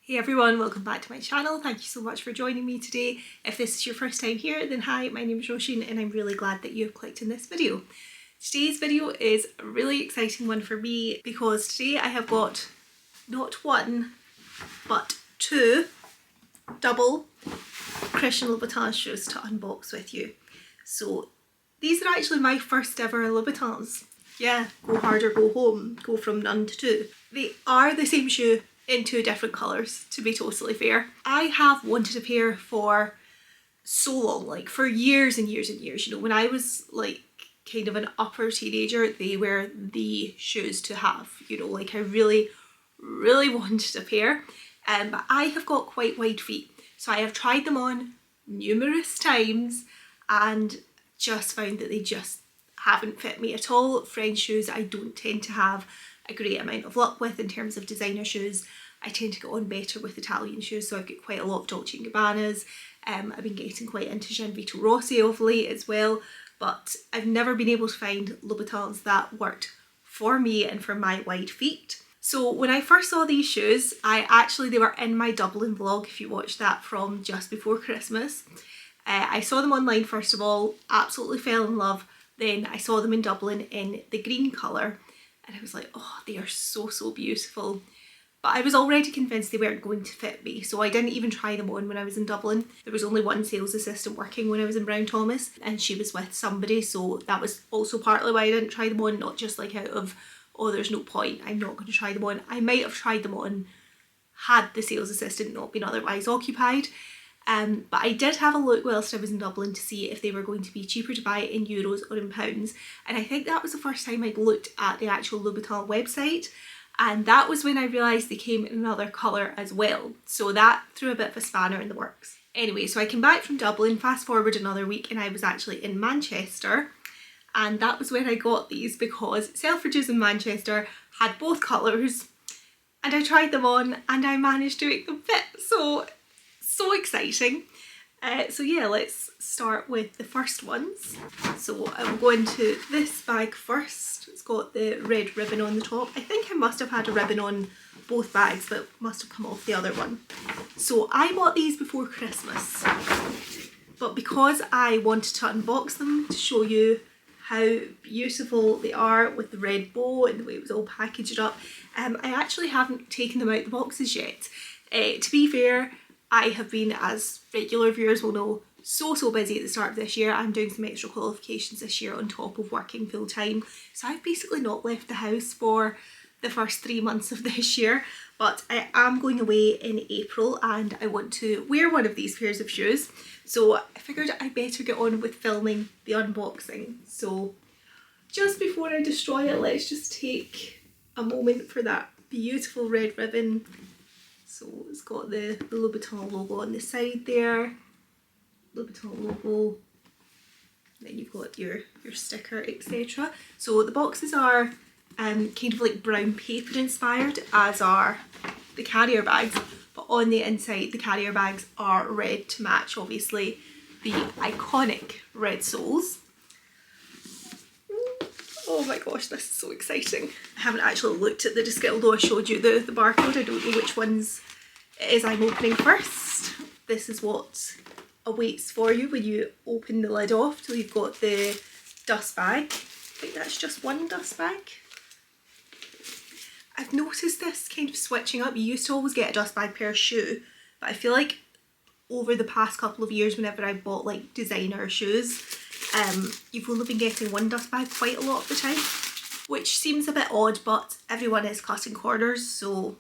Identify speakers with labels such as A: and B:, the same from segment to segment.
A: Hey everyone, welcome back to my channel. Thank you so much for joining me today. If this is your first time here, then hi, my name is Roisin and I'm really glad that you've clicked on this video. Today's video is a really exciting one for me because today I have got not one, but two double Christian Louboutin shoes to unbox with you. So these are actually my first ever Louboutins. Yeah, go hard or go home, go from none to two. They are the same shoe in two different colours, to be totally fair. I have wanted a pair for so long, like for years and years and years. You know, when I was like kind of an upper teenager, they were the shoes to have. You know, like I really wanted a pair. But I have got quite wide feet, so I have tried them on numerous times and just found that they just haven't fit me at all. French shoes I don't tend to have a great amount of luck with in terms of designer shoes. I tend to get on better with Italian shoes, so I've got quite a lot of Dolce & Gabbanas. I've been getting quite into Gianvito Rossi of late as well, but I've never been able to find Louboutins that worked for me and for my wide feet. So when I first saw these shoes, they were in my Dublin vlog, if you watched that from just before Christmas. I saw them online first of all, absolutely fell in love. Then I saw them in Dublin in the green colour and I was like, oh, they are so beautiful. But I was already convinced they weren't going to fit me, so I didn't even try them on when I was in Dublin. There was only one sales assistant working when I was in Brown Thomas and she was with somebody, so that was also partly why I didn't try them on, not just like out of, oh, there's no point, I'm not going to try them on. I might have tried them on had the sales assistant not been otherwise occupied. But I did have a look whilst I was in Dublin to see if they were going to be cheaper to buy in euros or in pounds, and I think that was the first time I'd looked at the actual Louboutin website, and that was when I realised they came in another colour as well, so that threw a bit of a spanner in the works. Anyway, so I came back from Dublin, fast forward another week, and I was actually in Manchester, and that was when I got these because Selfridges in Manchester had both colours, and I tried them on and I managed to make them fit, so exciting. So yeah, let's start with the first ones. So I'm going to this bag first. It's got the red ribbon on the top. I think I must have had a ribbon on both bags, but must have come off the other one. So I bought these before Christmas, but because I wanted to unbox them to show you how beautiful they are with the red bow and the way it was all packaged up, I actually haven't taken them out the boxes yet. To be fair, I have been, as regular viewers will know, so busy at the start of this year. I'm doing some extra qualifications this year on top of working full time. So I've basically not left the house for the first 3 months of this year, but I am going away in April and I want to wear one of these pairs of shoes. So I figured I better get on with filming the unboxing. So just before I destroy it, let's just take a moment for that beautiful red ribbon. So it's got the Louboutin logo on the side there, Louboutin logo, then you've got your sticker, etc. So the boxes are kind of like brown paper inspired, as are the carrier bags, but on the inside the carrier bags are red to match obviously the iconic red soles. Oh my gosh, this is so exciting. I haven't actually looked at the disc, although I showed you the barcode. I don't know which ones it is I'm opening first. This is what awaits for you when you open the lid off. So you've got the dust bag. I think that's just one dust bag. I've noticed this kind of switching up. You used to always get a dust bag per shoe, but I feel like over the past couple of years, whenever I've bought like designer shoes, you've only been getting one dust bag quite a lot of the time, which seems a bit odd, but everyone is cutting corners, so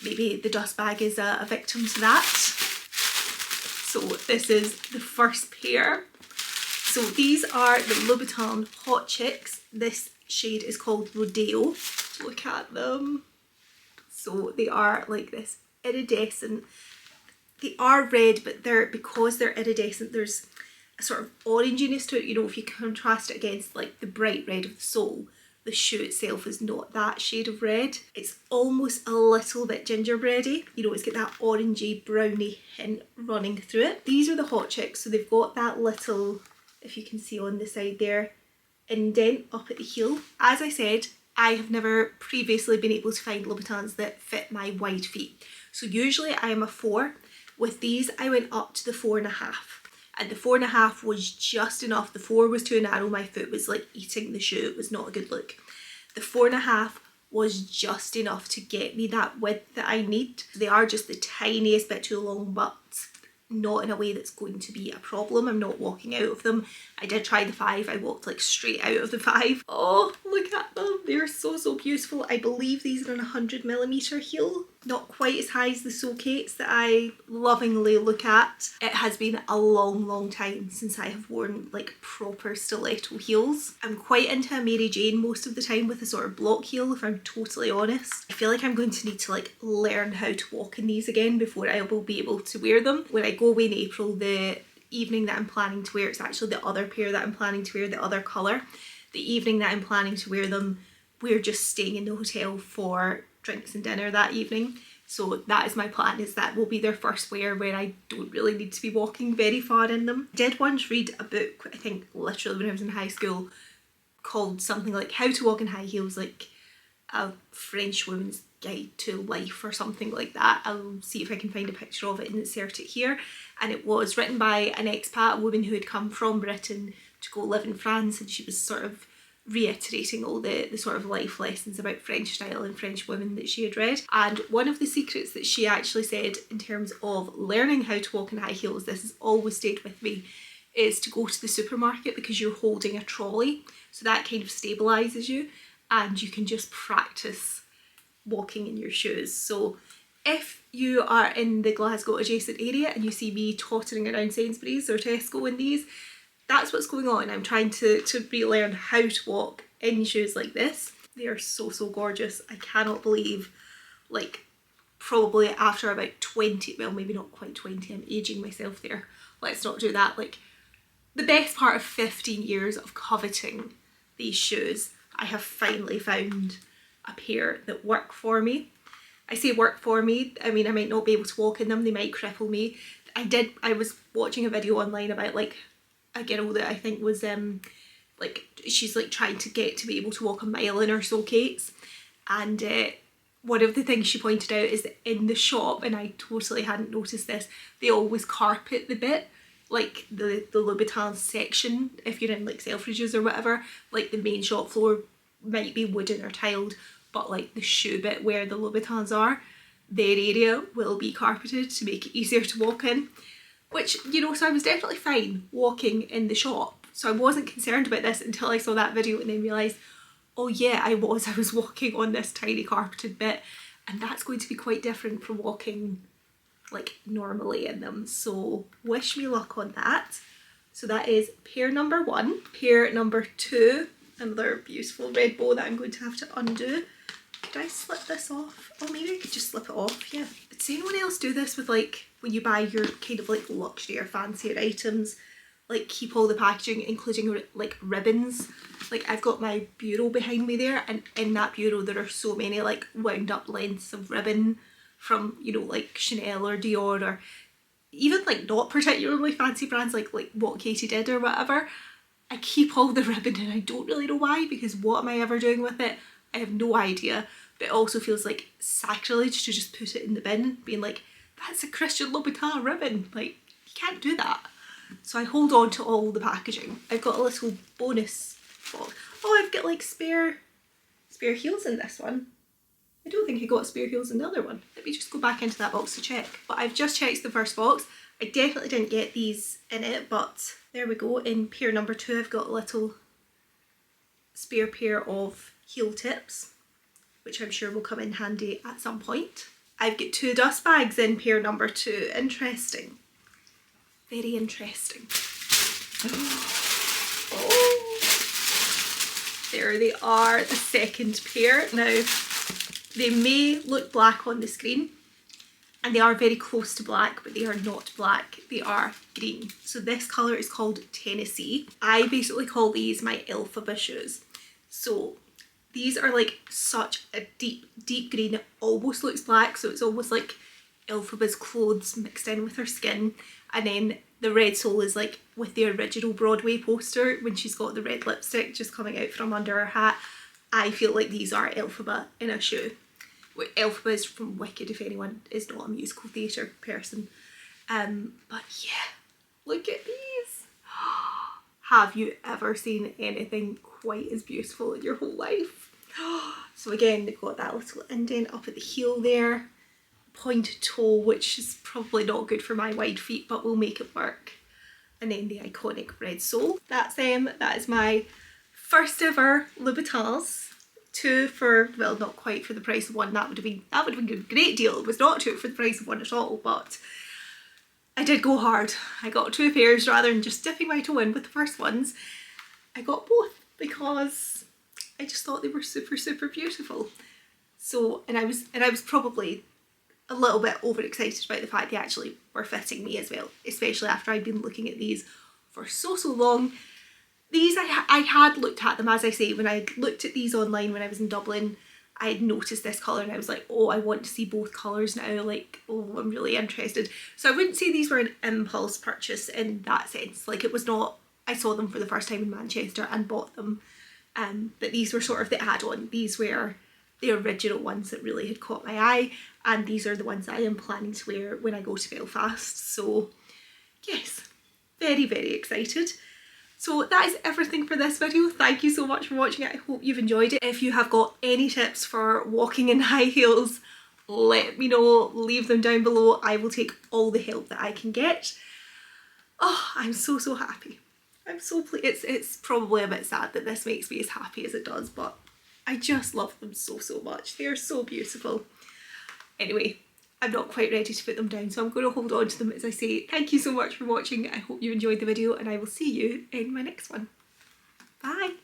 A: maybe the dust bag is a victim to that. So this is the first pair. So these are the Louboutin Hot Chicks. This shade is called Rodeo. Look at them. So they are like this iridescent. They are red, but because they're iridescent, there's a sort of oranginess to it. You know, if you contrast it against like the bright red of the sole, the shoe itself is not that shade of red. It's almost a little bit gingerbready. You know, it's got that orangey browny hint running through it. These are the Hot Chicks, so they've got that little, if you can see on the side there, indent up at the heel. As I said, I have never previously been able to find Louboutins that fit my wide feet. So usually I am a 4. With these I went up to the 4.5. And the 4.5 was just enough. The 4 was too narrow, my foot was like eating the shoe, it was not a good look. The 4.5 was just enough to get me that width that I need. They are just the tiniest bit too long, but not in a way that's going to be a problem. I'm not walking out of them. I did try the 5, I walked like straight out of the 5. Oh, look at them, they're so beautiful. I believe these are an 100mm heel, not quite as high as the Keats that I lovingly look at. It has been a long time since I have worn like proper stiletto heels. I'm quite into a Mary Jane most of the time with a sort of block heel, if I'm totally honest. I feel like I'm going to need to like learn how to walk in these again before I will be able to wear them. When I go away in April, the evening that I'm planning to wear, it's actually the other pair that I'm planning to wear, the other colour. The evening that I'm planning to wear them, we're just staying in the hotel for drinks and dinner that evening. So that is my plan, is that will be their first wear where I don't really need to be walking very far in them. I did once read a book, I think literally when I was in high school, called something like How to Walk in High Heels, like a French woman's guide to life or something like that. I'll see if I can find a picture of it and insert it here. And it was written by an expat, a woman who had come from Britain to go live in France, and she was sort of reiterating all the sort of life lessons about French style and French women that she had read. And one of the secrets that she actually said in terms of learning how to walk in high heels, this has always stayed with me, is to go to the supermarket because you're holding a trolley. So that kind of stabilises you and you can just practice walking in your shoes. So if you are in the Glasgow adjacent area and you see me tottering around Sainsbury's or Tesco in these, that's what's going on. I'm trying to relearn how to walk in shoes like this. They are so gorgeous. I cannot believe, like, probably after about 20, well maybe not quite 20, I'm aging myself there, let's not do that, like the best part of 15 years of coveting these shoes, I have finally found a pair that work for me. I say work for me, I mean I might not be able to walk in them, they might cripple me. I was watching a video online about like a girl that I think was like she's like trying to get to be able to walk a mile in her Keats, and one of the things she pointed out is that in the shop, and I totally hadn't noticed this, they always carpet the bit, like the Louboutins section, if you're in like Selfridges or whatever, like the main shop floor might be wooden or tiled, but like the shoe bit where the Louboutins are, their area will be carpeted to make it easier to walk in. Which, you know, so I was definitely fine walking in the shop. So I wasn't concerned about this until I saw that video and then realised, oh yeah, I was walking on this tiny carpeted bit, and that's going to be quite different from walking like normally in them. So wish me luck on that. So that is pair number 1. Pair number 2, another beautiful red bow that I'm going to have to undo. Could I slip this off? Oh, maybe I could just slip it off, yeah. Does anyone else do this with like when you buy your kind of like luxury or fancier items, like keep all the packaging, including like ribbons? Like I've got my bureau behind me there, and in that bureau there are so many like wound up lengths of ribbon from, you know, like Chanel or Dior, or even like not particularly fancy brands like what Katie did or whatever. I keep all the ribbon and I don't really know why, because what am I ever doing with it? I have no idea, but it also feels like sacrilege to just put it in the bin, being like, that's a Christian Louboutin ribbon, like you can't do that. So I hold on to all the packaging. I've got a little bonus box. Oh, I've got like spare heels in this one. I don't think I got spare heels in the other one. Let me just go back into that box to check. But I've just checked the first box. I definitely didn't get these in it, but there we go. In pair number 2, I've got a little spare pair of heel tips, which I'm sure will come in handy at some point. I've got 2 dust bags in pair number 2. Interesting. Very interesting. Oh. There they are, the second pair. Now, they may look black on the screen, and they are very close to black, but they are not black, they are green. So this colour is called Tennessee. I basically call these my Elphaba shoes. So these are like such a deep green, it almost looks black, so it's almost like Elphaba's clothes mixed in with her skin. And then the red sole is like with the original Broadway poster when she's got the red lipstick just coming out from under her hat. I feel like these are Elphaba in a shoe. Elphaba is from Wicked, if anyone is not a musical theatre person. But yeah, look at these. Have you ever seen anything quite as beautiful in your whole life? So again, they've got that little indent up at the heel there, pointed toe, which is probably not good for my wide feet, but we'll make it work. And then the iconic red sole. That's them. That is my first ever Louboutins. 2 for, well, not quite for the price of 1. That would have been a great deal. It was not 2 for the price of 1 at all, but I did go hard. I got 2 pairs rather than just dipping my toe in with the first ones. I got both because I just thought they were super, super beautiful. So, and I was probably a little bit overexcited about the fact they actually were fitting me as well, especially after I'd been looking at these for so long. These, I had looked at them, as I say, when I looked at these online when I was in Dublin, I had noticed this colour and I was like, oh, I want to see both colours now, like, oh, I'm really interested. So I wouldn't say these were an impulse purchase in that sense. Like, it was not, I saw them for the first time in Manchester and bought them, but these were sort of the add-on. These were the original ones that really had caught my eye, and these are the ones that I am planning to wear when I go to Belfast. So yes, very, very excited. So that is everything for this video. Thank you so much for watching it. I hope you've enjoyed it. If you have got any tips for walking in high heels, let me know, leave them down below. I will take all the help that I can get. Oh, I'm so, so happy. I'm so pleased. It's probably a bit sad that this makes me as happy as it does, but I just love them so, so much. They are so beautiful. Anyway, I'm not quite ready to put them down, so I'm going to hold on to them as I say. Thank you so much for watching. I hope you enjoyed the video and I will see you in my next one. Bye!